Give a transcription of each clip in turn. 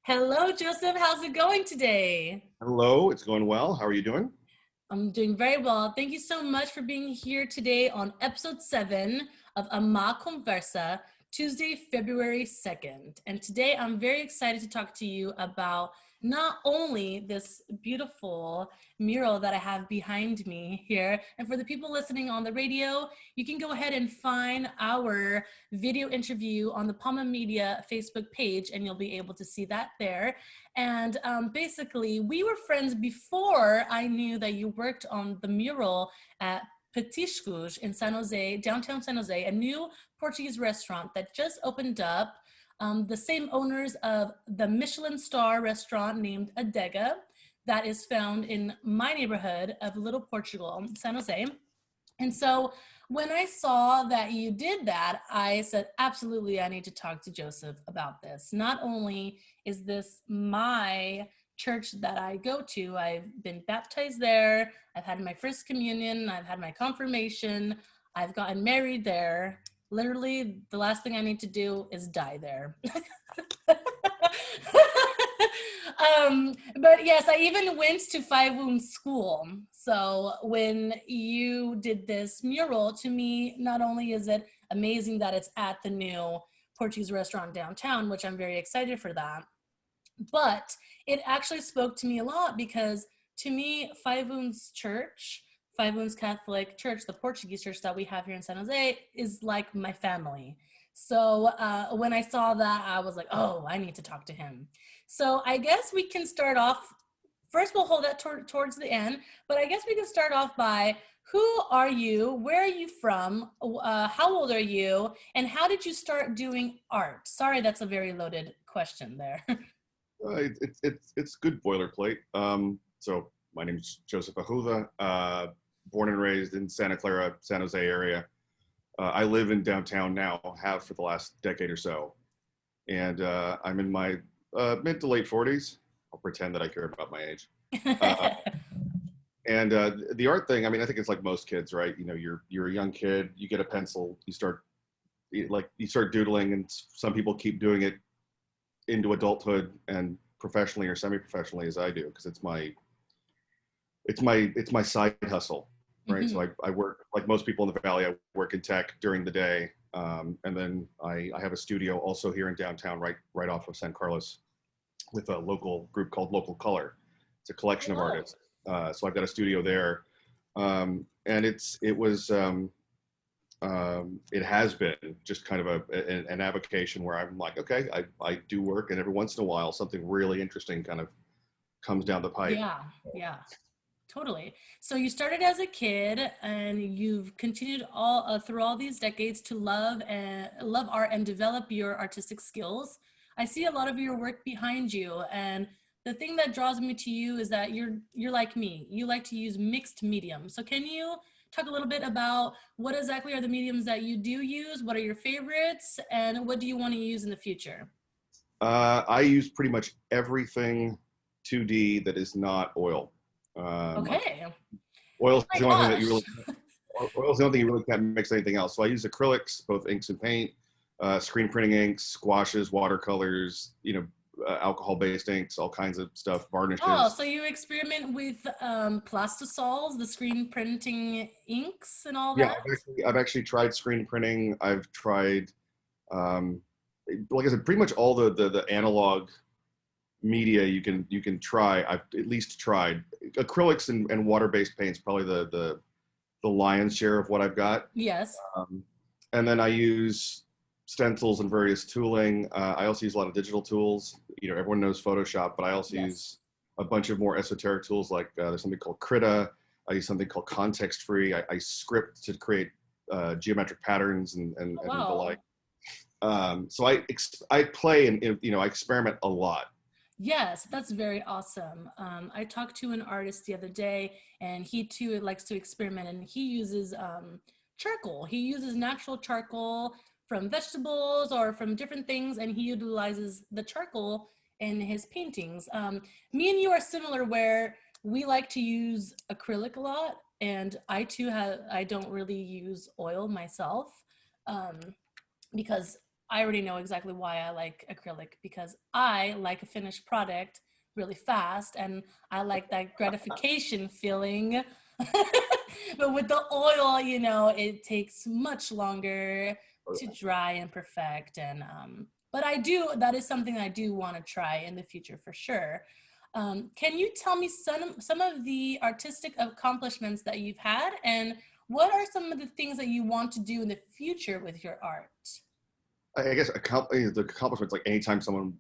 Hello, Joseph. How's it going today? Hello, it's going well. How are you doing? I'm doing very well. Thank you so much for being here today on episode 7 of Amá CONVERSA, Tuesday, February 2nd. And today I'm very excited to talk to you about not only this beautiful mural that I have behind me here, and for the people listening on the radio, you can go ahead and find our video interview on the Palma Media Facebook page, and you'll be able to see that there. And basically, we were friends before I knew that you worked on the mural at Petiscos in San Jose, downtown San Jose, a new Portuguese restaurant that just opened up. The same owners of the Michelin star restaurant named Adega that is found in my neighborhood of Little Portugal, San Jose. And so when I saw that you did that, I said, absolutely, I need to talk to Joseph about this. Not only is this my church that I go to, I've been baptized there, I've had my first communion, I've had my confirmation, I've gotten married there. Literally, the last thing I need to do is die there. But yes, I even went to Five Wounds School. So when you did this mural, to me, not only is it amazing that it's at the new Portuguese restaurant downtown, which I'm very excited for that, but it actually spoke to me a lot because to me, Five Wounds Church, Five Wounds Catholic Church, the Portuguese church that we have here in San Jose, is like my family. So when I saw that, I was like, oh, I need to talk to him. So I guess we can start off. First, we'll hold that towards the end, but I guess we can start off by who are you? Where are you from? How old are you? And how did you start doing art? Sorry, that's a very loaded question there. It's good boilerplate. So my name is Joseph Arruda, born and raised in Santa Clara, San Jose area. I live in downtown now, have for the last decade or so. And I'm in my mid to late 40s. I'll pretend that I care about my age. Uh, and the art thing, I mean, I think it's like most kids, right? You know, you're a young kid, you get a pencil, you start doodling, and some people keep doing it into adulthood and professionally or semi-professionally as I do, because it's my side hustle, right? Mm-hmm. So I work like most people in the Valley. I work in tech during the day, and then I have a studio also here in downtown, right off of San Carlos, with a local group called Local Color. It's a collection of artists. So I've got a studio there, and it has been just kind of an avocation where I'm like, okay, I do work, and every once in a while something really interesting kind of comes down the pipe. Yeah, totally. So you started as a kid, and you've continued all through all these decades to love art and develop your artistic skills. I see a lot of your work behind you, and the thing that draws me to you is that you're like me. You like to use mixed mediums. So can you talk a little bit about what exactly are the mediums that you do use? What are your favorites, and what do you want to use in the future? I use pretty much everything 2D that is not oil. Um, Okay. Oil Oh is my the only thing that you gosh. really oil is the only thing you really can't mix anything else. So I use acrylics, both inks and paint, screen printing inks, squashes, watercolors, alcohol-based inks, all kinds of stuff, Oh, varnishes. so you experiment with plastisols, the screen printing inks and all Yeah, that? I've actually tried screen printing. I've tried, um, like I said, pretty much all the analog media you can try. I've at least tried acrylics and water-based paints, probably the lion's share of what I've got. Yes. Um, and then I use stencils and various tooling. I also use a lot of digital tools. You know, everyone knows Photoshop, but I also Yes. use a bunch of more esoteric tools like there's something called Krita. I use something called Context Free. I script to create geometric patterns and Oh, the like. wow. So I play and I experiment a lot. Yes, that's very awesome. I talked to an artist the other day, and he too likes to experiment, and he uses charcoal. He uses natural charcoal from vegetables or from different things, and he utilizes the charcoal in his paintings. Me and you are similar where we like to use acrylic a lot, and I don't really use oil myself, um, because I already know exactly why I like acrylic, because I like a finished product really fast and I like that gratification feeling. But with the oil, you know, it takes much longer to dry and perfect. And but that is something I do want to try in the future for sure. Can you tell me some of the artistic accomplishments that you've had, and what are some of the things that you want to do in the future with your art? I guess the accomplishments, like anytime someone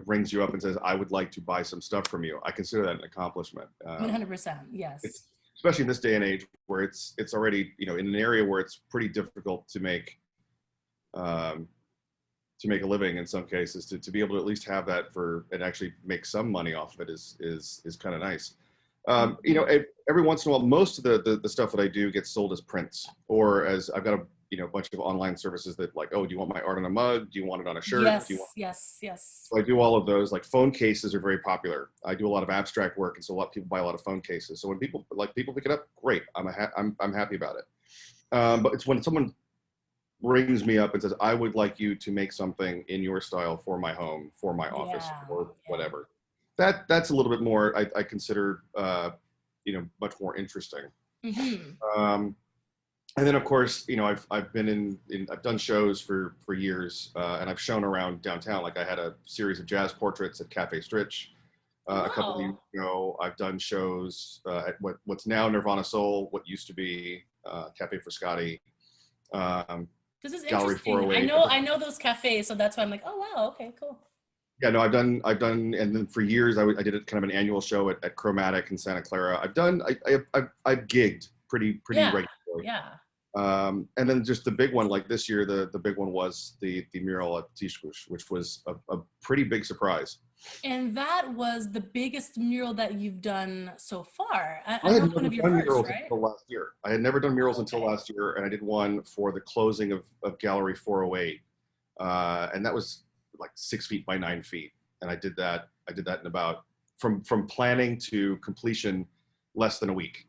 rings you up and says, I would like to buy some stuff from you, I consider that an accomplishment. 100%, yes. It's, especially in this day and age where it's already, in an area where it's pretty difficult to make a living in some cases, to be able to at least have that and actually make some money off of it is kind of nice. Every once in a while, most of the stuff that I do gets sold as prints, or as I've got a bunch of online services that like, oh, do you want my art on a mug? Do you want it on a shirt? Yes. So I do all of those. Like phone cases are very popular. I do a lot of abstract work, and so a lot of people buy a lot of phone cases. So when people pick it up, great. I'm happy about it. But it's when someone rings me up and says, I would like you to make something in your style for my home, for my office, or whatever. That's a little bit more, I consider, much more interesting. Mm-hmm. And then of course, I've been I've done shows for years, and I've shown around downtown. Like I had a series of jazz portraits at Cafe Stritch a couple of years ago. I've done shows at what's now Nirvana Soul, what used to be Cafe Frascati. This is Gallery interesting. 408. I know those cafes, so that's why I'm like, oh wow, okay, cool. Yeah, no, I've done, and then for years I did a kind of an annual show at Chromatic in Santa Clara. I've gigged pretty regularly. Yeah. And then just the big one, like this year, the big one was the mural at Petiscos, which was a pretty big surprise. And that was the biggest mural that you've done so far. I had never done murals right? until last year. I had never done murals until last year, and I did one for the closing of Gallery 408, and that was like 6 feet by 9 feet, and I did that in about from planning to completion less than a week.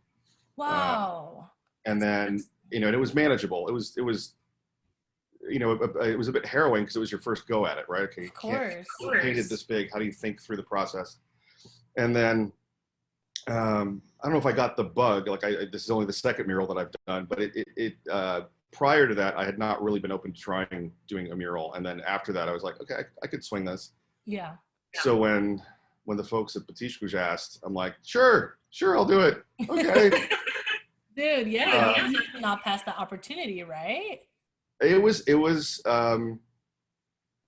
Wow. And then and it was manageable. It was it was a bit harrowing because it was your first go at it, right? Okay, of course. You painted this big. How do you think through the process? And then I don't know if I got the bug. Like this is only the second mural that I've done, but it prior to that, I had not really been open to doing a mural. And then after that, I was like, okay, I could swing this. Yeah. So when the folks at Petiscos asked, I'm like, sure, I'll do it. Okay. Dude, yeah, you not pass that opportunity, right? It was all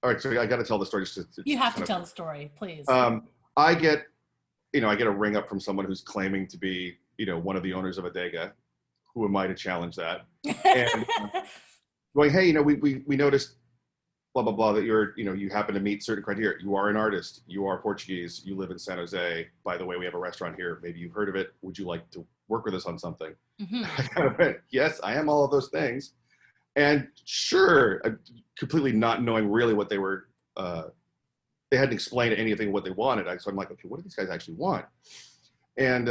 right. So I got to tell the story. You have to tell the story, please. I get a ring up from someone who's claiming to be, one of the owners of Adega. Who am I to challenge that? And going, hey, we noticed, blah blah blah, that you happen to meet certain criteria. You are an artist. You are Portuguese. You live in San Jose. By the way, we have a restaurant here. Maybe you've heard of it. Would you like to work with us on something? Mm-hmm. I kind of went, yes, I am all of those things. And sure, completely not knowing really what they were, they hadn't explained anything what they wanted. So I'm like, okay, what do these guys actually want? And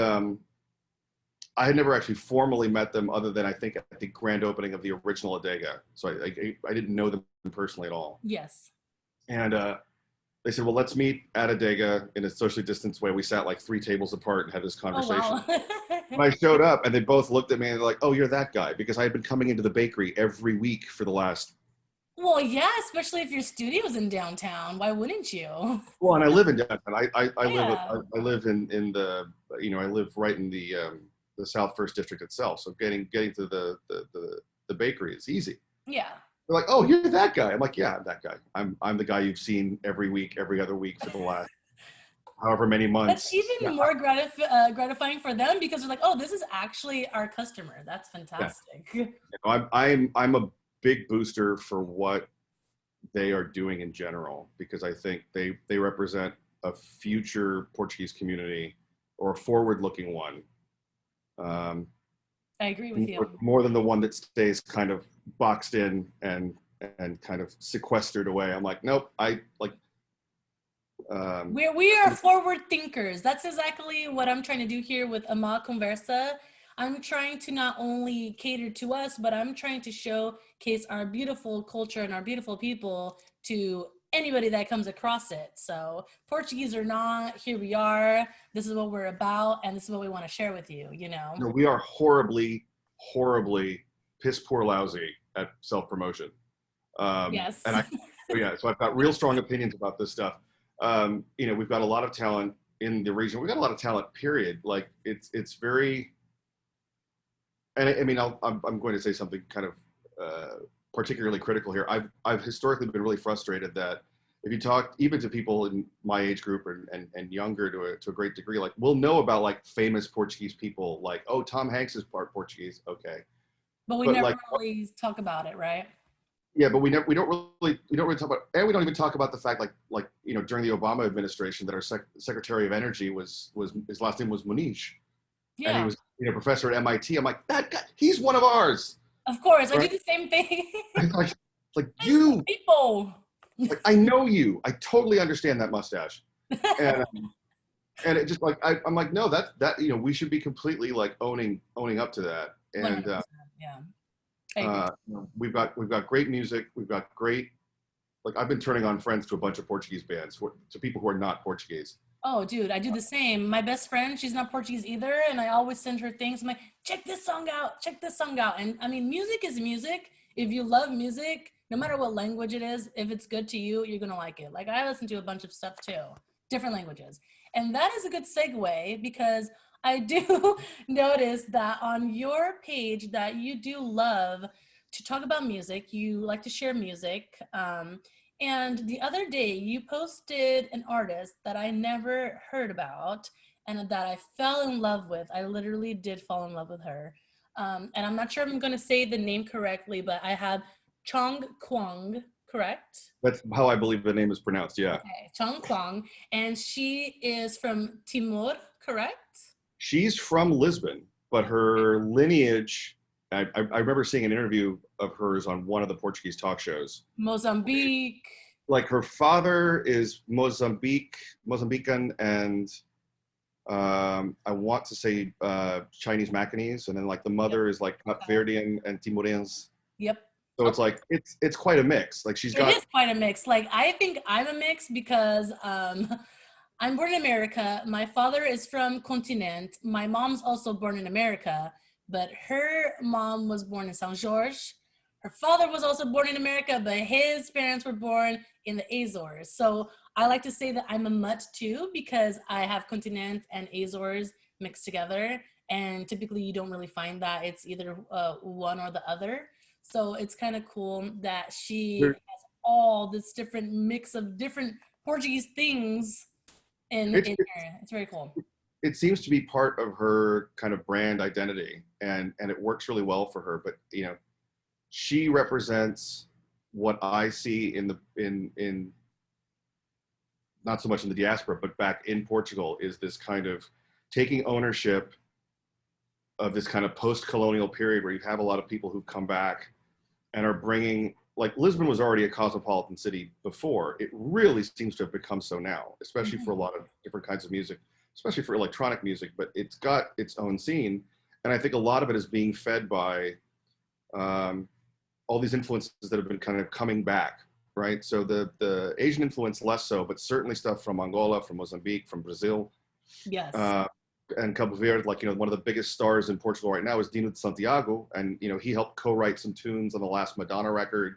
I had never actually formally met them other than I think at the grand opening of the original Adega. So I didn't know them personally at all. Yes. And they said, well, let's meet at Adega in a socially distanced way. We sat like 3 tables apart and had this conversation. Oh, wow. When I showed up and they both looked at me and they're like, oh, you're that guy. Because I had been coming into the bakery every week for the last. Well, yeah, especially if your studio's in downtown. Why wouldn't you? Well, and I live in downtown. I live in the, I live right in the South First District itself. So getting to the bakery is easy. Yeah. They're like, oh, you're that guy. I'm like, yeah, I'm that guy. I'm the guy you've seen every week, every other week for the last however many months. That's even more gratifying for them because they're like, oh, this is actually our customer. That's fantastic. Yeah. I'm a big booster for what they are doing in general, because I think they represent a future Portuguese community, or a forward-looking one. I agree with you. More than the one that stays kind of boxed in and kind of sequestered away. I'm like, nope. We are forward thinkers. That's exactly what I'm trying to do here with Amá CONVERSA. I'm trying to not only cater to us, but I'm trying to showcase our beautiful culture and our beautiful people to anybody that comes across it. So Portuguese or not, here we are. This is what we're about, and this is what we want to share with you, you know? No, we are horribly, horribly piss poor lousy at self-promotion. Yes. And so I've got real strong opinions about this stuff. You know, we've got a lot of talent in the region. We've got a lot of talent, period. Like it's very, and I mean, I'm going to say something kind of particularly critical here. I've historically been really frustrated that if you talk even to people in my age group and younger to a great degree, like we'll know about like famous Portuguese people, like, oh, Tom Hanks is part Portuguese, okay, But we but never like, really talk about it, right? yeah, but we don't really talk about, and we don't even talk about the fact like you know, during the Obama administration that our Secretary of Energy was his last name was Muniz, and he Yeah, was, you know, professor at MIT. I'm like, that guy, he's one of ours, of course. I do right? the same thing. Like It's you, people. like I know you, I totally understand that mustache, and it just like I'm like, no, that you know, we should be completely like owning up to that, and 100%. Yeah, I agree. you know, we've got great music, we've got great, like I've been turning on friends to a bunch of Portuguese bands, to people who are not Portuguese. Oh, dude, I do the same. My best friend, she's not Portuguese either, and I always send her things. I'm like, check this song out, check this song out. And I mean, music is music. If you love music, no matter what language it is, if it's good to you, you're gonna like it. Like I listen to a bunch of stuff too, different languages. And that is a good segue because I do notice that on your page that you do love to talk about music. You like to share music. And the other day, you posted an artist that I never heard about and that I fell in love with. I literally did fall in love with her. And I'm not sure if I'm going to say the name correctly, but I have Chong Kwang, correct? That's how I believe the name is pronounced. Yeah, Okay, Chong Kwang. And she is from Timor, correct? she's from Lisbon, but her lineage. I remember seeing an interview of hers on one of the Portuguese talk shows. Mozambique. Like her father is Mozambican, and I want to say Chinese Macanese, and then like the mother is like Cape Verdean and Timorense. Yep. So it's like it's quite a mix. Like she's It got. is quite a mix. Like I think I'm a mix because I'm born in America. My father is from Continent. My mom's also born in America, but her mom was born in São Jorge. Her father was also born in America, but his parents were born in the Azores. So I like to say that I'm a mutt too because I have Continent and Azores mixed together. And typically you don't really find that. It's either one or the other. So it's kind of cool that she has all this different mix of different Portuguese things in It's, her. It's very cool. it seems to be part of her kind of brand identity, and it works really well for her. But you know, she represents what I see in not so much in the diaspora, but back in Portugal, is this kind of taking ownership of this kind of post-colonial period where you have a lot of people who come back and are bringing, like Lisbon was already a cosmopolitan city before. It really seems to have become so now, especially for a lot of different kinds of music, especially for electronic music, but it's got its own scene. And I think a lot of it is being fed by all these influences that have been kind of coming back, right? So the Asian influence less so, but certainly stuff from Angola, from Mozambique, from Brazil. Yes. And Cabo Verde, like, you know, one of the biggest stars in Portugal right now is Dino de Santiago. And, you know, he helped co-write some tunes on the last Madonna record.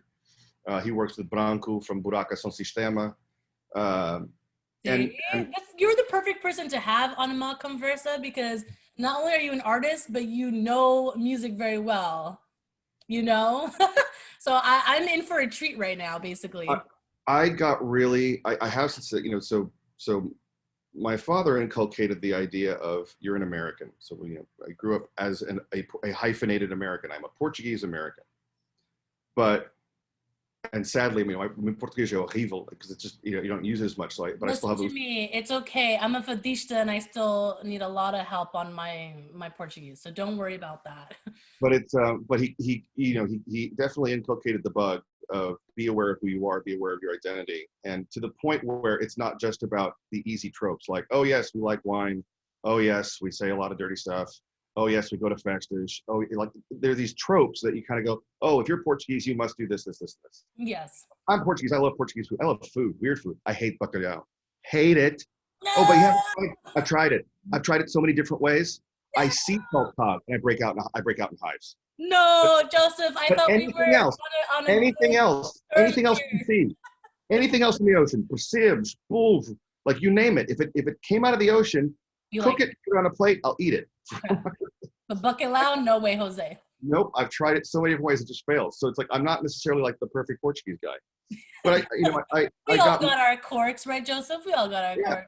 He works with Branco from Buraca Som Sistema. And You're the perfect person to have on Amá CONVERSA because not only are you an artist, but you know music very well, you know? So I'm in for a treat right now, basically. I got really, I have since, you know, so my father inculcated the idea of you're an American. So, you know, I grew up as a hyphenated American. I'm a Portuguese American. And sadly, you know, my Portuguese is horrible because it's just, you know, you don't use it as much. So but I still have. Listen to me, it's okay. I'm a Fadista and I still need a lot of help on my Portuguese. So don't worry about that. But he you know, he definitely inculcated the bug of be aware of who you are, be aware of your identity, and to the point where it's not just about the easy tropes like, oh yes, we like wine, oh yes, we say a lot of dirty stuff, oh yes, we go to festas. Oh, like there are these tropes that you kind of go, oh, if you're Portuguese, you must do this, this, this, this. Yes. I'm Portuguese. I love Portuguese food. I love food, weird food. I hate bacalhau. Hate it. Oh, but you haven't No! tried it. I've tried it. I've tried it so many different ways. I see salt cod and I break out in hives. But, No, Joseph, I but thought we anything were else, on a good earth anything else you here. see, anything else in the ocean, percibs, bulls, like you name it. If it came out of the ocean, You cook like it, put it on a plate, I'll eat it. okay. But bacalhau, no way, Jose. Nope, I've tried it so many different ways, it just fails. So it's like I'm not necessarily like the perfect Portuguese guy, but We I all got got our quirks, right, Joseph? We all got our yeah,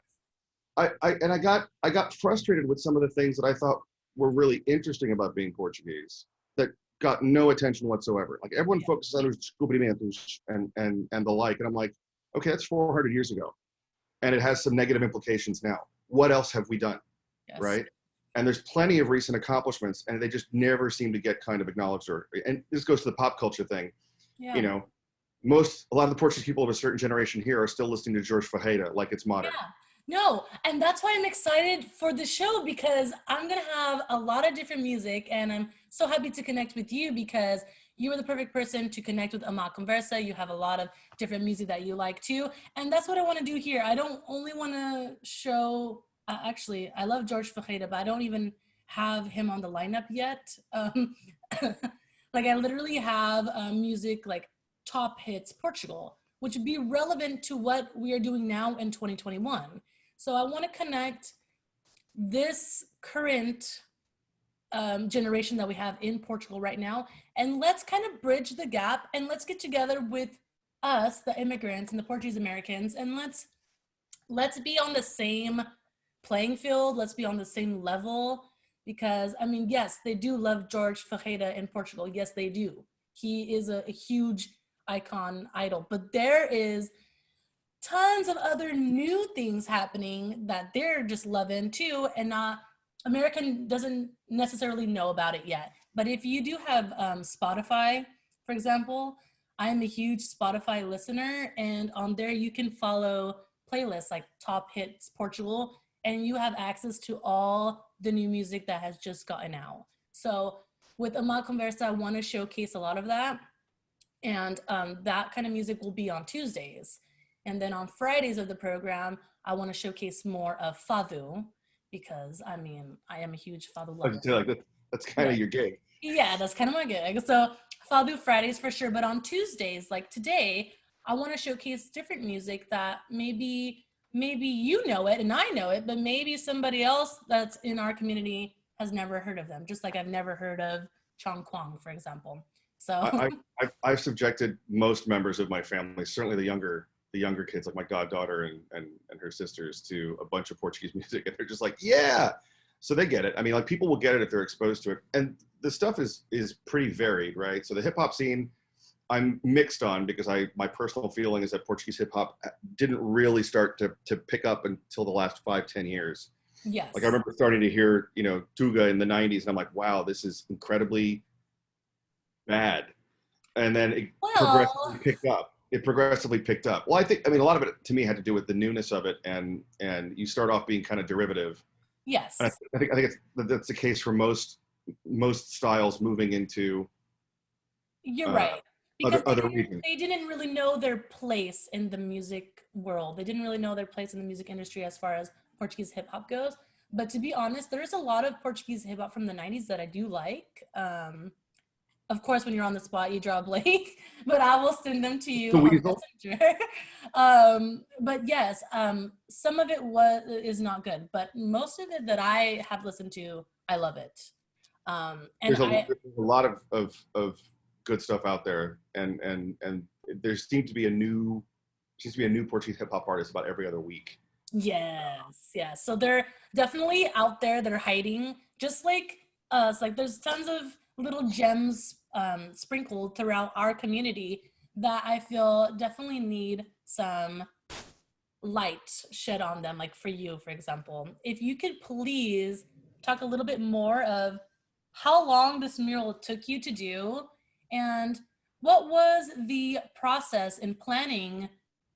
quirks. I got frustrated with some of the things that I thought were really interesting about being Portuguese that got no attention whatsoever. Like everyone focuses on os descobrimentos and the like, and I'm like, okay, that's 400 years ago, and it has some negative implications now. What else have we done, Yes. right? And there's plenty of recent accomplishments, and they just never seem to get kind of acknowledged. And this goes to the pop culture thing. Yeah. You know, a lot of the Portuguese people of a certain generation here are still listening to Jorge Ferreira like it's modern. Yeah. No, and that's why I'm excited for the show, because I'm going to have a lot of different music, and I'm so happy to connect with you because you are the perfect person to connect with Amá CONVERSA. You have a lot of different music that you like too, and that's what I want to do here. I don't only want to show, actually, I love Jorge Ferreira, but I don't even have him on the lineup yet. Like I literally have music like top hits Portugal, which would be relevant to what we are doing now in 2021. So I want to connect this current generation that we have in Portugal right now, and let's kind of bridge the gap, and let's get together with us, the immigrants and the Portuguese-Americans, and let's be on the same playing field. Let's be on the same level, because I mean, yes, they do love Jorge Ferreira in Portugal. Yes, they do. He is a huge icon, idol, but there is tons of other new things happening that they're just loving too, and American doesn't necessarily know about it yet. But if you do have Spotify, for example, I am a huge Spotify listener, and on there you can follow playlists like Top Hits Portugal, and you have access to all the new music that has just gotten out. So with Amá CONVERSA, I want to showcase a lot of that, and that kind of music will be on Tuesdays. And then on Fridays of the program, I want to showcase more of Fado, because I mean, I am a huge Fado lover. That's kind of your gig. Yeah, that's kind of my gig. So Fado Fridays for sure. But on Tuesdays, like today, I want to showcase different music that maybe you know it and I know it, but maybe somebody else that's in our community has never heard of them. Just like I've never heard of Chong Kwang, for example. So I've subjected most members of my family, certainly the younger kids, like my goddaughter and her sisters, to a bunch of Portuguese music, and they're just like, yeah. So they get it. I mean, like people will get it if they're exposed to it, and the stuff is pretty varied, right? So the hip hop scene, I'm mixed on, because my personal feeling is that Portuguese hip hop didn't really start to pick up until the last 5-10 years. yes. Like I remember starting to hear, Tuga in the 90s, and I'm like, wow, this is incredibly bad. And then it progressively picked up. It progressively picked up. Well, I mean, a lot of it to me had to do with the newness of it, and you start off being kind of derivative. Yes. And I think that's the case for most styles moving into. You're right. Because other regions. They didn't really know their place in the music world. They didn't really know their place in the music industry as far as Portuguese hip hop goes. But to be honest, there's a lot of Portuguese hip hop from the 90s that I do like. Of course, when you're on the spot, you draw a blank, but I will send them to you on Messenger. But yes, some of it is not good, but most of it that I have listened to, I love it. And there's a lot of good stuff out there, and there seems to be a new Portuguese hip hop artist about every other week. Yes. So they're definitely out there. They're hiding, just like us. Like there's tons of little gems sprinkled throughout our community that I feel definitely need some light shed on them. Like for you, for example, if you could please talk a little bit more of how long this mural took you to do, and what was the process in planning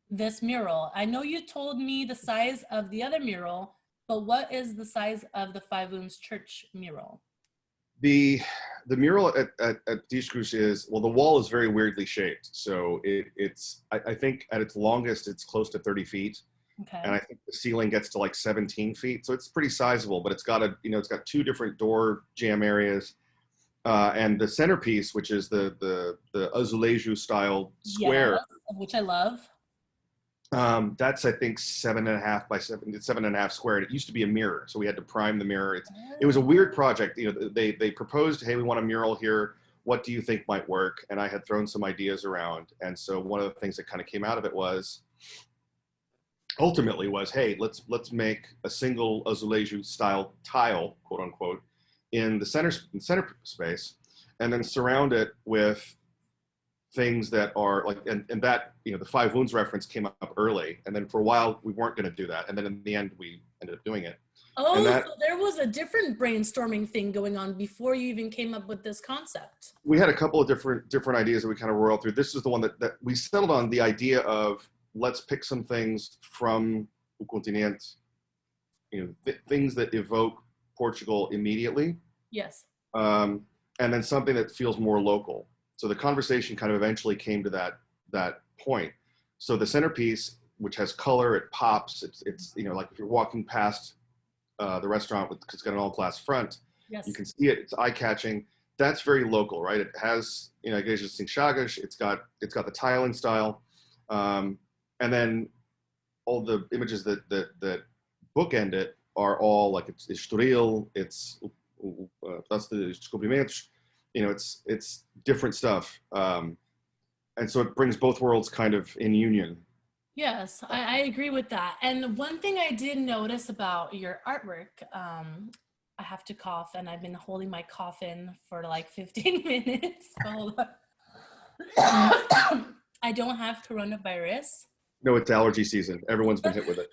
this mural. I know you told me the size of the other mural, but what is the size of the Five Wounds Church mural? The mural at Petiscos is, well, the wall is very weirdly shaped. So I think at its longest, it's close to 30 feet. Okay. And I think the ceiling gets to like 17 feet. So it's pretty sizable, but it's got it's got two different door jamb areas. And the centerpiece, which is the azulejo style square. Yes, which I love. That's, I think, 7.5 by 7.5 squared. It used to be a mirror, so we had to prime the mirror. It was a weird project. They proposed, hey, we want a mural here. What do you think might work? And I had thrown some ideas around. And so one of the things that kind of came out of it ultimately was, hey, let's make a single azulejo style tile, quote unquote, in the center space, and then surround it with things that are like, and that, the Five Wounds reference came up early, and then for a while we weren't going to do that, and then in the end we ended up doing it. Oh, so there was a different brainstorming thing going on before you even came up with this concept. We had a couple of different ideas that we kind of rolled through. This is the one that we settled on, the idea of, let's pick some things from O Continente, things that evoke Portugal immediately. Yes. And then something that feels more local. So the conversation kind of eventually came to that point. So the centerpiece, which has color, it pops. It's like if you're walking past the restaurant, because it's got an all-glass front, yes, you can see it. It's eye-catching. That's very local, right? It has Igrejas Sem Chagas. It's got the tiling style, and then all the images that bookend it are all like it's Estoril. That's the Descobrimentos. It's different stuff. And so it brings both worlds kind of in union. Yes, I agree with that. And one thing I did notice about your artwork, I have to cough, and I've been holding my cough in for like 15 minutes. Hold on. I don't have coronavirus. No, it's allergy season. Everyone's been hit with it.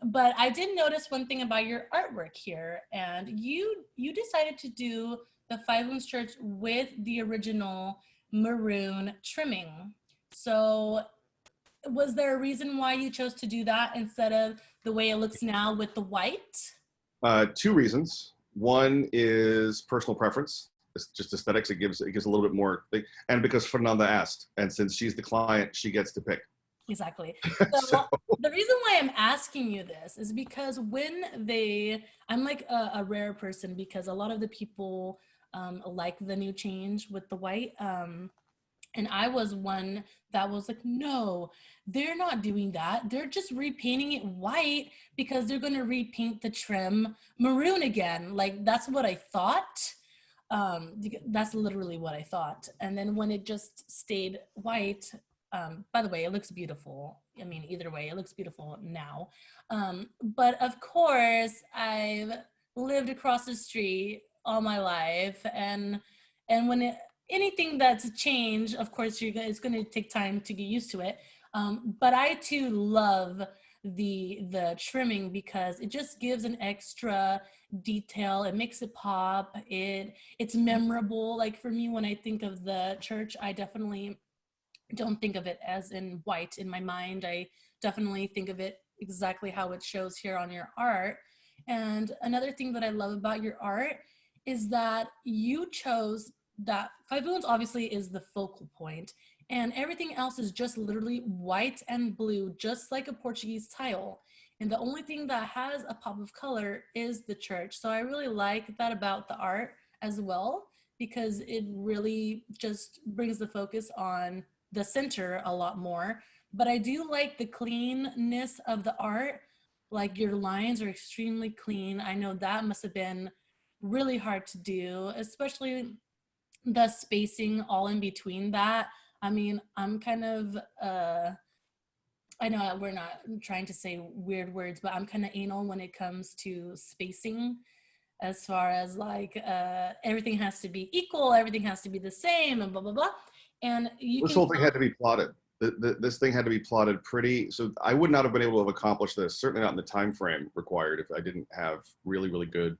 But I did notice one thing about your artwork here, and you decided to do the Five Wounds Church with the original maroon trimming. So was there a reason why you chose to do that instead of the way it looks now with the white? Two reasons. One is personal preference. It's just aesthetics. It gives a little bit more, and because Fernanda asked, and since she's the client, she gets to pick. Exactly. So the reason why I'm asking you this is because I'm like a rare person, because a lot of the people like the new change with the white. And I was one that was like, no, they're not doing that. They're just repainting it white because they're going to repaint the trim maroon again. Like, that's what I thought. That's literally what I thought. And then when it just stayed white, by the way, it looks beautiful. I mean, either way, it looks beautiful now. But of course, I've lived across the street all my life. And when anything that's a change, of course, it's going to take time to get used to it. But I too love the trimming because it just gives an extra detail. It makes it pop. It's memorable. Like for me, when I think of the church, I definitely don't think of it as in white in my mind. I definitely think of it exactly how it shows here on your art. And another thing that I love about your art is that you chose that Five Wounds obviously is the focal point, and everything else is just literally white and blue, just like a Portuguese tile. And the only thing that has a pop of color is the church. So I really like that about the art as well, because it really just brings the focus on the center a lot more. But I do like the cleanness of the art. Like your lines are extremely clean. I know that must have been really hard to do, especially the spacing all in between that. I mean, I'm kind of, I know we're not trying to say weird words, but I'm kind of anal when it comes to spacing, as far as like everything has to be equal, everything has to be the same, and blah, blah, blah. And this whole thing had to be plotted. This thing had to be plotted pretty, so I would not have been able to have accomplished this, certainly not in the time frame required, if I didn't have really, really good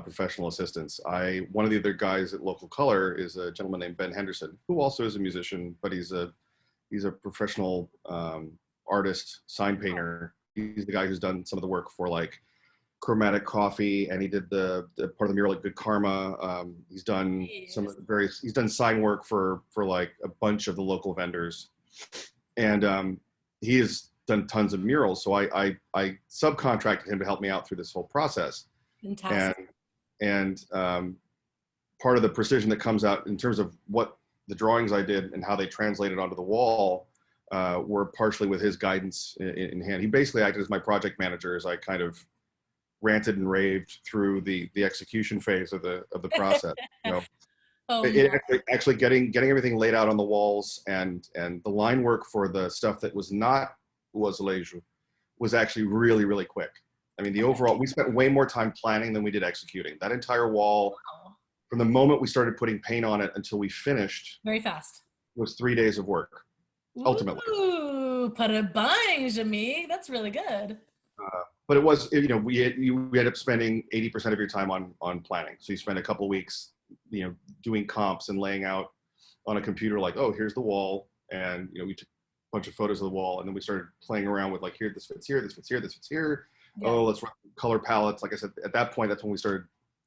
professional assistants. One of the other guys at Local Color is a gentleman named Ben Henderson, who also is a musician, but he's a professional artist, sign painter. He's the guy who's done some of the work for like Chromatic Coffee, and he did the part of the mural like Good Karma. He's done some he's done sign work for like a bunch of the local vendors, and he has done tons of murals. So I subcontracted him to help me out through this whole process. Fantastic. And part of the precision that comes out in terms of what the drawings I did and how they translated onto the wall were partially with his guidance in hand. He basically acted as my project manager as I kind of ranted and raved through the execution phase of the process. You know, actually getting everything laid out on the walls, and the line work for the stuff that was not azulejo was actually really quick. I mean, the overall, we spent way more time planning than we did executing. That entire wall, from the moment we started putting paint on it until we finished, very fast, was 3 days of work. Ultimately. Ooh, parabéns, Jimmy. That's really good. But it was, you know, we ended up spending 80% of your time on planning. So you spend a couple of weeks, you know, doing comps and laying out on a computer like, oh, here's the wall. And, you know, we took a bunch of photos of the wall, and then we started playing around with like, here, this fits here, this fits here, this fits here. Yeah. Oh, let's run color palettes. Like I said, at that point, that's when we started,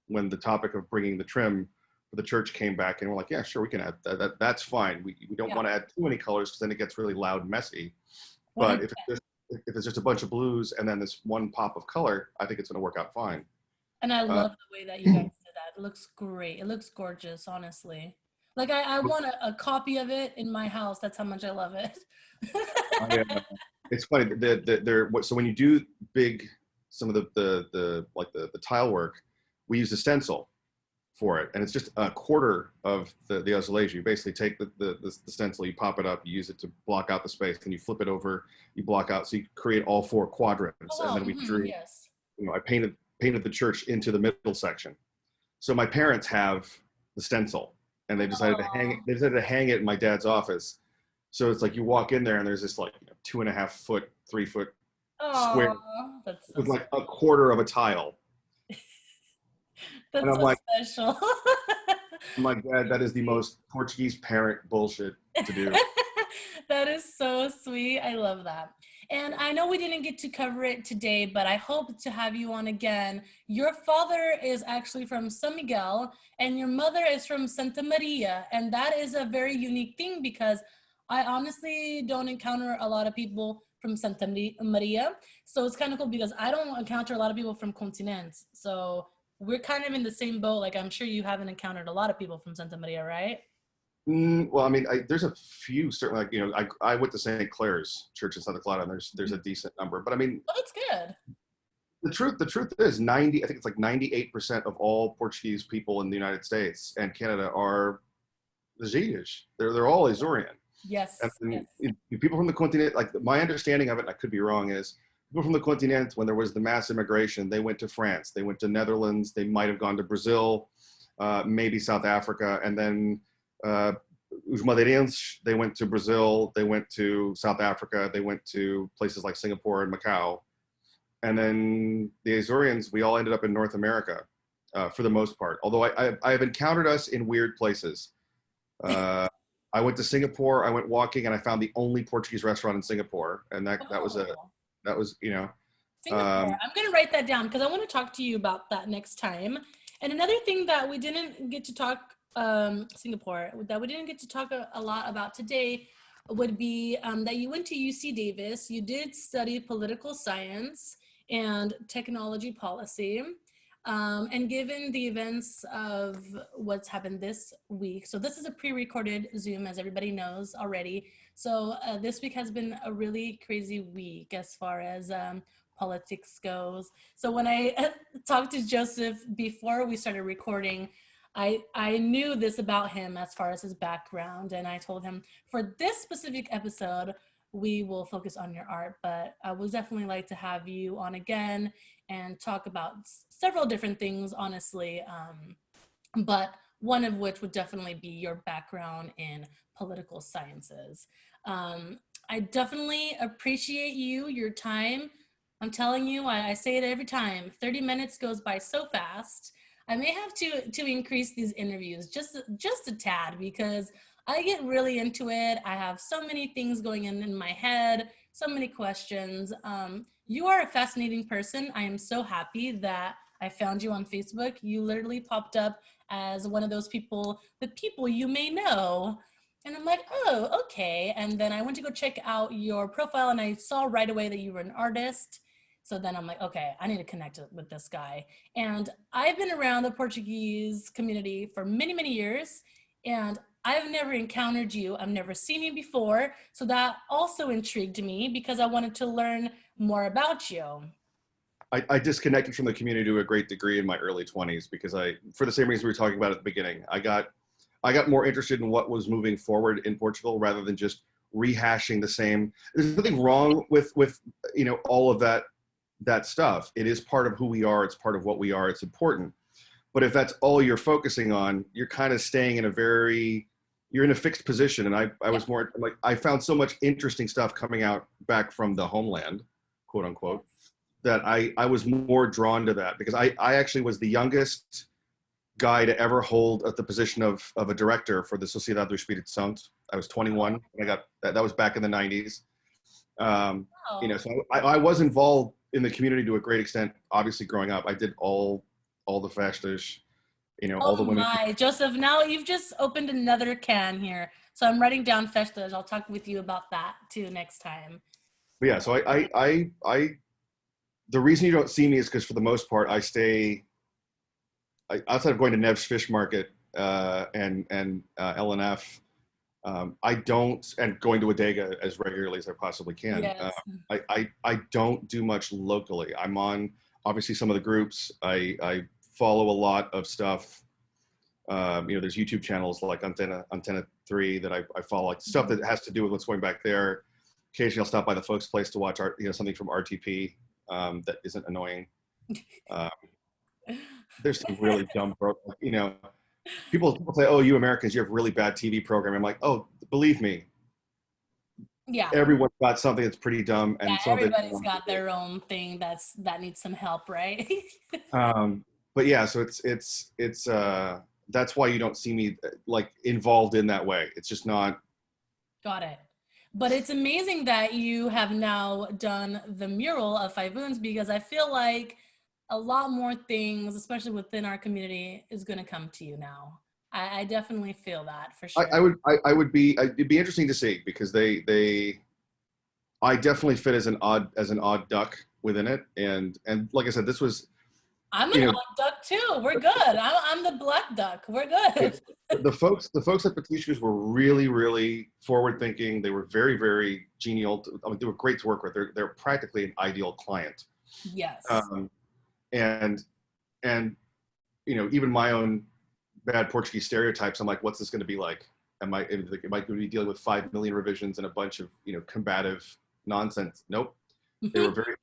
when the topic of bringing the trim for the church came back, and we're like, yeah, sure, we can add that. That's fine. We don't want to add too many colors because then it gets really loud and messy. But if it's just a bunch of blues and then this one pop of color, I think it's going to work out fine. And I love the way that you guys did that. It looks great. It looks gorgeous, honestly. Like I want a copy of it in my house. That's how much I love it. It's funny. So when you do some of the tile work, we use a stencil for it, and it's just a quarter of the azulejo. You basically take the stencil, you pop it up, you use it to block out the space, then you flip it over, you block out, so you create all 4 quadrants. And then we drew, you know, I painted the church into the middle section. So my parents have the stencil, and they decided to hang it in my dad's office. So it's like you walk in there and there's this like, you know, 2.5 foot, 3 foot square with like a quarter of a tile. That's so special. I'm like, Dad, that is the most Portuguese parent bullshit to do. That is so sweet. I love that. And I know we didn't get to cover it today, but I hope to have you on again. Your father is actually from San Miguel, and your mother is from Santa Maria. And that is a very unique thing, because I honestly don't encounter a lot of people from Santa Maria. So it's kind of cool because I don't encounter a lot of people from Continents. So we're kind of in the same boat. Like, I'm sure you haven't encountered a lot of people from Santa Maria, right? Well, I mean, there's a few, certainly, like, you know, I went to St. Clair's Church in Santa Clara, and there's a decent number, but I mean, oh, that's good. The truth is I think it's like 98% of all Portuguese people in the United States and Canada are Beijos. They're all Azorean. Yes. And people from the continent, like, my understanding of it, and I could be wrong, is people from the continent, when there was the mass immigration, they went to France, they went to Netherlands, they might have gone to Brazil, maybe South Africa, and then os Madeirenses, they went to Brazil, they went to South Africa, they went to places like Singapore and Macau. And then the Azoreans, we all ended up in North America for the most part. Although I have encountered us in weird places. I went to Singapore, I went walking, and I found the only Portuguese restaurant in Singapore. And that was, you know. Singapore. I'm going to write that down because I want to talk to you about that next time. And another thing that we didn't get to talk, Singapore, that we didn't get to talk a lot about today would be that you went to UC Davis. You did study political science and technology policy. And given the events of what's happened this week, so this is a pre-recorded Zoom, as everybody knows already. So this week has been a really crazy week as far as politics goes. So when I talked to Joseph before we started recording, I knew this about him as far as his background, and I told him for this specific episode, we will focus on your art, but I would definitely like to have you on again and talk about several different things, honestly, but one of which would definitely be your background in political sciences. I definitely appreciate your time. I'm telling you, I say it every time, 30 minutes goes by so fast. I may have to increase these interviews just a tad, because I get really into it. I have so many things going in my head, so many questions. You are a fascinating person. I am so happy that I found you on Facebook. You literally popped up as one of those people, the people you may know. And I'm like, oh, okay. And then I went to go check out your profile and I saw right away that you were an artist. So then I'm like, okay, I need to connect with this guy. And I've been around the Portuguese community for many, many years. And I've never encountered you. I've never seen you before. So that also intrigued me because I wanted to learn more about you. I disconnected from the community to a great degree in my early 20s because for the same reason we were talking about at the beginning, I got more interested in what was moving forward in Portugal rather than just rehashing the same. There's nothing wrong with all of that stuff. It is part of who we are. It's part of what we are. It's important. But if that's all you're focusing on, you're kind of staying in you're in a fixed position. And I was more like, I found so much interesting stuff coming out back from the homeland, quote unquote, that I was more drawn to that because I actually was the youngest guy to ever hold at the position of a director for the Sociedade do Espírito Santo. I was 21. I got that was back in the 90s. So I was involved in the community to a great extent. Obviously, growing up, I did all the festas, all the women. Oh my, Joseph! Now you've just opened another can here. So I'm writing down festas. I'll talk with you about that too next time. But yeah, so I the reason you don't see me is because for the most part I stay outside of going to Nev's Fish Market and LNF. I don't, and going to Adega as regularly as I possibly can. Yes. I don't do much locally. I'm on obviously some of the groups. I follow a lot of stuff. There's YouTube channels like Antena 3 that I follow, like stuff that has to do with what's going back there. Occasionally I'll stop by the folks' place to watch something from RTP that isn't annoying. There's some really dumb, people say, oh, you Americans, you have really bad TV program. I'm like, oh, believe me. Yeah. Everyone's got something that's pretty dumb. And everybody's got their own thing that needs some help, right? But yeah, so it's that's why you don't see me like involved in that way. It's just not. Got it. But it's amazing that you have now done the mural of Faivuns because I feel like a lot more things, especially within our community, is going to come to you now. I definitely feel that for sure. It'd be interesting to see because I definitely fit as an odd duck within it. And like I said, this was, I'm an odd duck too. We're good. I'm the black duck. We're good. The folks at Petiscos were really, really forward thinking. They were very, very genial. They were great to work with. They're practically an ideal client. Yes. And even my own bad Portuguese stereotypes, I'm like, what's this going to be like? Am I going to be dealing with 5 million revisions and a bunch of combative nonsense? Nope. They were very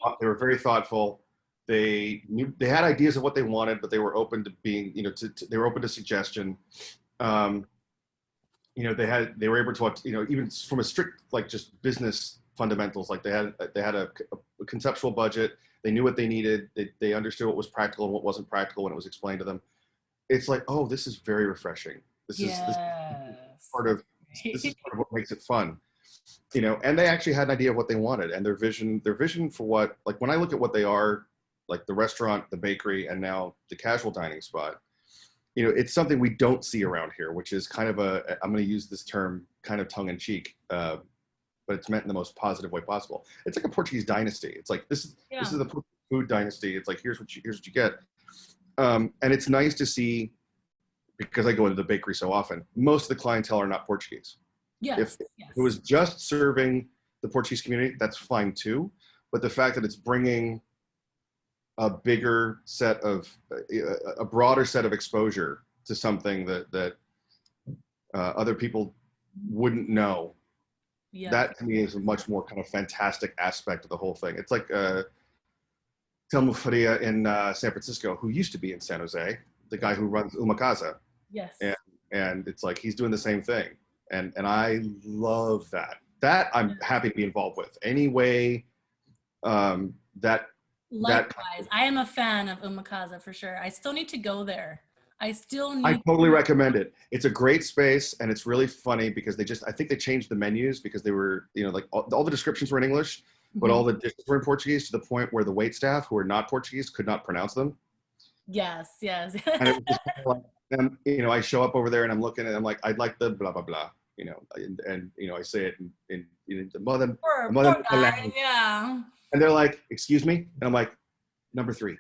thoughtful. They had ideas of what they wanted, but they were open to being they were open to suggestion. They were able to even from a strict like just business fundamentals, like they had a conceptual budget. They knew what they needed. They understood what was practical and what wasn't practical when it was explained to them. It's like, oh, this is very refreshing. This is part of what makes it fun. And they actually had an idea of what they wanted and their vision for what, like when I look at what they are, like the restaurant, the bakery, and now the casual dining spot, it's something we don't see around here, which is kind of I'm going to use this term kind of tongue in cheek, but it's meant in the most positive way possible. It's like a Portuguese dynasty. It's like, this is the food dynasty. It's like, here's what you get. And it's nice to see, because I go into the bakery so often, most of the clientele are not Portuguese. Yes. If it was just serving the Portuguese community, that's fine too. But the fact that it's bringing a bigger set of, a broader set of exposure to something that other people wouldn't know, that to me is a much more kind of fantastic aspect of the whole thing. It's like Telmo Faria in San Francisco, who used to be in San Jose, the guy who runs Uma Casa. Yes. And it's like he's doing the same thing. And I love that. That I'm happy to be involved with. Any way Likewise, I am a fan of Uma Casa for sure. I still need to go there. I totally recommend it. It's a great space, and it's really funny because I think they changed the menus because they were, like all the descriptions were in English. but all the dishes were in Portuguese to the point where the wait staff who are not Portuguese could not pronounce them. Yes, yes. And it was just kind of like, and, you know, I show up over there and I'm looking and I'm like, I'd like the blah, blah, blah, you know, and you know, I say it in the mother, Poor guy, yeah. and they're like, excuse me? And I'm like, number 3.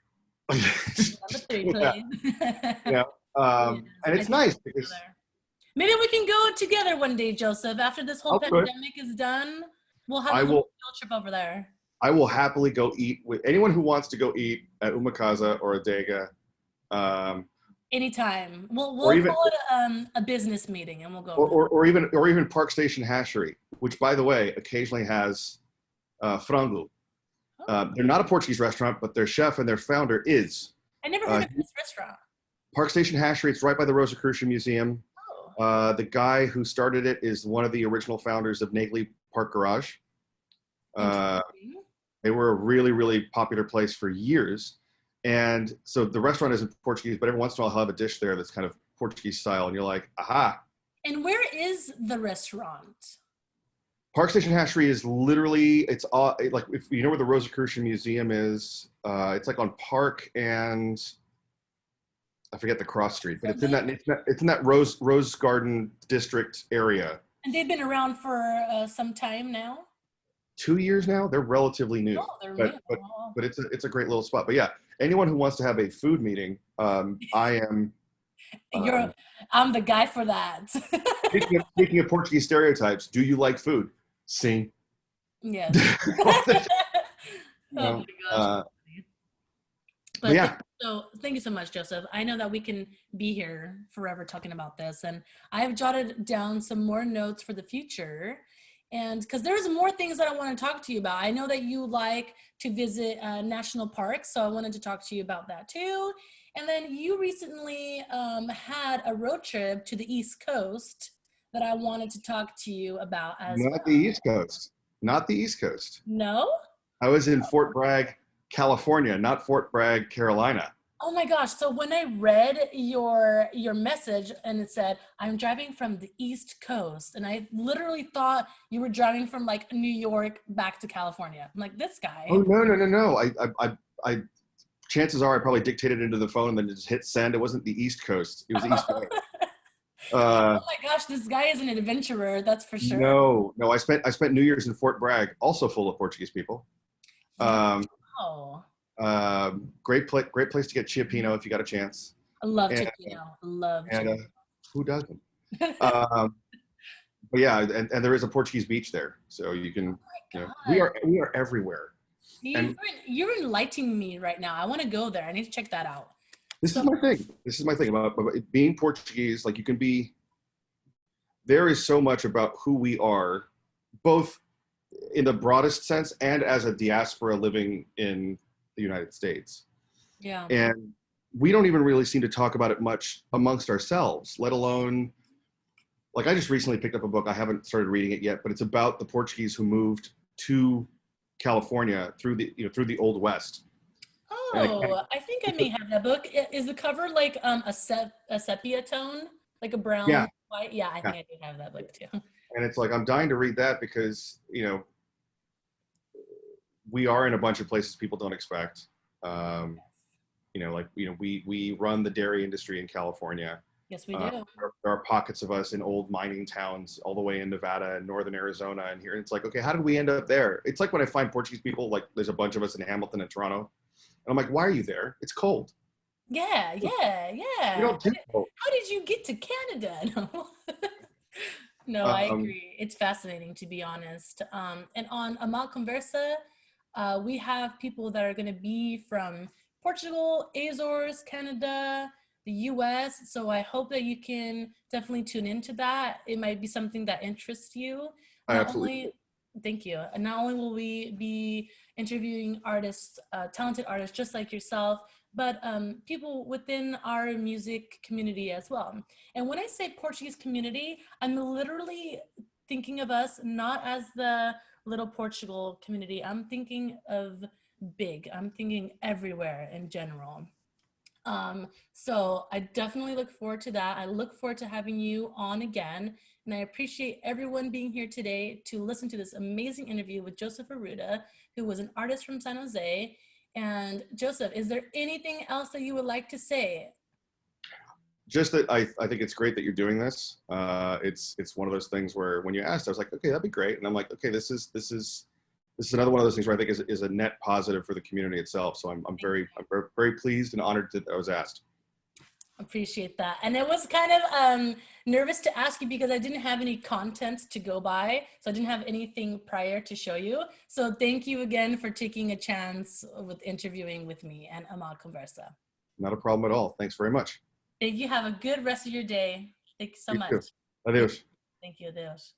Number 3, please. Yeah. And it's nice because maybe we can go together one day, Joseph. After this whole pandemic is done, we'll have a little field trip over there. I will happily go eat with anyone who wants to go eat at Uma Casa or Adega. Anytime. We'll call it a business meeting and we'll go. Or even Park Station Hashery, which by the way occasionally has frango. They're not a Portuguese restaurant, but their chef and their founder is. I never heard of this restaurant. Park Station Hashery. It's right by the Rosicrucian Museum. The guy who started it is one of the original founders of Nagley Park Garage. They were a really, really popular place for years. And so the restaurant isn't Portuguese, but every once in a while he'll have a dish there that's kind of Portuguese style. And you're like, aha. And where is the restaurant? Park Station Hashery is literally, it's like, if you know where the Rosicrucian Museum is, it's like on Park and I forget the cross street, but it's in that Rose Garden district area. And they've been around for some time now. 2 years now. They're relatively new, but it's a great little spot. But yeah, anyone who wants to have a food meeting, I am. I'm the guy for that. speaking of Portuguese stereotypes, do you like food? Sim. Yes. Oh my gosh. But yeah. So thank you so much, Joseph. I know that we can be here forever talking about this, and I've jotted down some more notes for the future. And because there's more things that I want to talk to you about. I know that you like to visit national parks, so I wanted to talk to you about that too. And then you recently had a road trip to the East Coast that I wanted to talk to you about as well. Not the East Coast. Not the East Coast. No? I was in Fort Bragg, California, not Fort Bragg, Carolina. Oh my gosh. So when I read your message and it said, I'm driving from the East Coast, and I literally thought you were driving from like New York back to California. I'm like, this guy. Oh, no. I chances are I probably dictated into the phone and then just hit send. It wasn't the East Coast. It was East Coast. Oh my gosh, this guy is an adventurer. That's for sure. No. I spent New Year's in Fort Bragg, also full of Portuguese people. Great place to get chiapino if you got a chance. I love chiapino. Who doesn't? But yeah, and there is a Portuguese beach there, so you can. We are everywhere. You're enlightening me right now. I want to go there. I need to check that out. This is my thing about being Portuguese. Like, you can be. There is so much about who we are, both in the broadest sense and as a diaspora living in the United States. Yeah. And we don't even really seem to talk about it much amongst ourselves, let alone, like, I just recently picked up a book. I haven't started reading it yet, but it's about the Portuguese who moved to California through the Old West. Oh, I think I may have that book. Is the cover like a sepia tone, like a brown, white? Yeah, I think I do have that book too. And it's like, I'm dying to read that because, we are in a bunch of places people don't expect. We run the dairy industry in California. Yes, we do. There are pockets of us in old mining towns all the way in Nevada and northern Arizona and here. And it's like, okay, how did we end up there? It's like when I find Portuguese people, like there's a bunch of us in Hamilton and Toronto. And I'm like, why are you there? It's cold. Yeah. You don't do cold. How did you get to Canada? No, I agree. It's fascinating, to be honest. And on Amá CONVERSA, we have people that are going to be from Portugal, Azores, Canada, the US. So I hope that you can definitely tune into that. It might be something that interests you. Thank you. And not only will we be interviewing artists, talented artists just like yourself, but people within our music community as well. And when I say Portuguese community, I'm literally thinking of us not as the little Portugal community. I'm thinking of big. I'm thinking everywhere in general. So I definitely look forward to that. I look forward to having you on again. And I appreciate everyone being here today to listen to this amazing interview with Joseph Arruda, who was an artist from San Jose. And Joseph, is there anything else that you would like to say? Just that I think it's great that you're doing this. It's one of those things where when you asked, I was like, okay, that'd be great. And I'm like, okay, this is another one of those things where I think is a net positive for the community itself. So I'm very pleased and honored that I was asked. Appreciate that. And it was kind of nervous to ask you because I didn't have any content to go by. So I didn't have anything prior to show you. So thank you again for taking a chance with interviewing with me and Amá CONVERSA. Not a problem at all. Thanks very much. Thank you. Have a good rest of your day. Thank you so You much. too. Adios. Thank you. Adios.